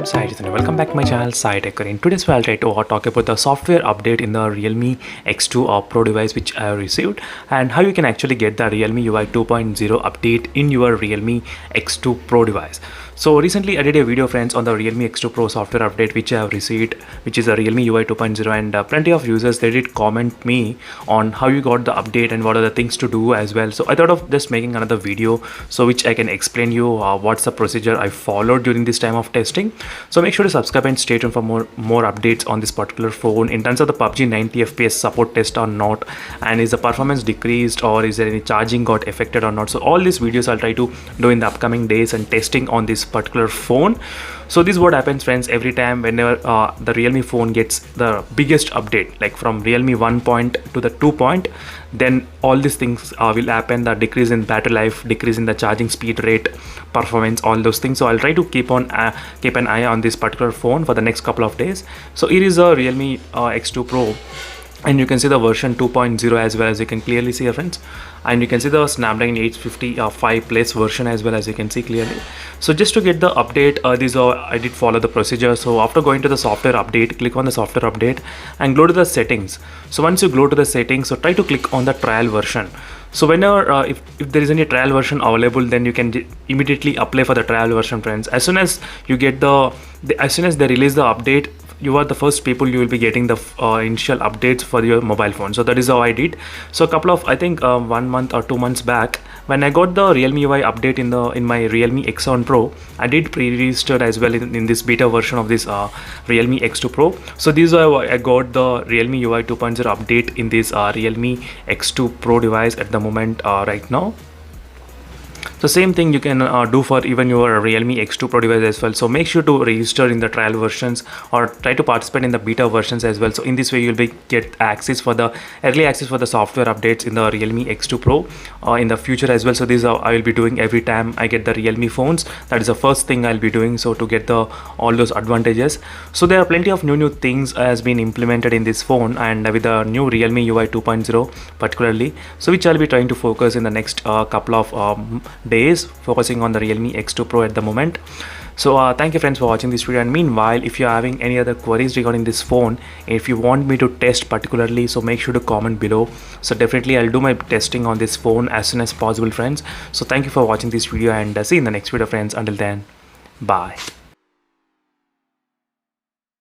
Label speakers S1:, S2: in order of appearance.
S1: I'm Sai Chaitanya. Welcome back to my channel Sai Techer. In today's video I'll try to talk about the software update in the Realme X2 Pro device which I have received, and how you can actually get the Realme UI 2.0 update in your Realme X2 Pro device. So recently I did a video, friends, on the Realme X2 Pro software update which I have received, which is a Realme UI 2.0, and plenty of users, they did comment me on how you got the update and what are the things to do as well. So I thought of just making another video so which I can explain you what's the procedure I followed during this time of testing. So make sure to subscribe and stay tuned for more updates on this particular phone in terms of the PUBG 90 FPS support test or not, and is the performance decreased, or is there any charging got affected or not. So all these videos I'll try to do in the upcoming days and testing on this particular phone. So this is what happens, friends, every time whenever the Realme phone gets the biggest update, like from Realme 1 point to the 2 point, then all these things will happen: the decrease in battery life, decrease in the charging speed rate, performance, all those things. So I'll try to keep an eye on this particular phone for the next couple of days. So here is a Realme X2 Pro, and you can see the version 2.0 as well, as you can clearly see here, friends, and you can see the Snapdragon 855 Plus version as well, as you can see clearly. So just to get the update, I did follow the procedure. So after going to the software update, click on the software update and go to the settings. So once you go to the settings, so try to click on the trial version. So whenever if there is any trial version available, then you can immediately apply for the trial version, friends. As soon as you get as soon as they release the update, you are the first people you will be getting the initial updates for your mobile phone. So that is how I did. So a couple of, I think 1 month or 2 months back, when I got the Realme UI update in my Realme X7 Pro, I did pre-register as well in this beta version of this Realme X2 Pro. So this is how I got the Realme UI 2.0 update in this Realme X2 Pro device at the moment right now. So same thing you can do for even your Realme X2 Pro device as well. So make sure to register in the trial versions or try to participate in the beta versions as well. So in this way you'll get access for the early access for the software updates in the Realme X2 Pro in the future as well. So this is how I will be doing every time I get the Realme phones. That is the first thing I'll be doing, so to get all those advantages. So there are plenty of new things has been implemented in this phone, and with the new Realme UI 2.0 particularly, so which I'll be trying to focus in the next couple of days, focusing on the Realme X2 Pro at the moment. So thank you, friends, for watching this video, and meanwhile, if you're having any other queries regarding this phone, if you want me to test particularly, so make sure to comment below. So definitely I'll do my testing on this phone as soon as possible, friends. So thank you for watching this video, and see you in the next video, friends. Until then, bye.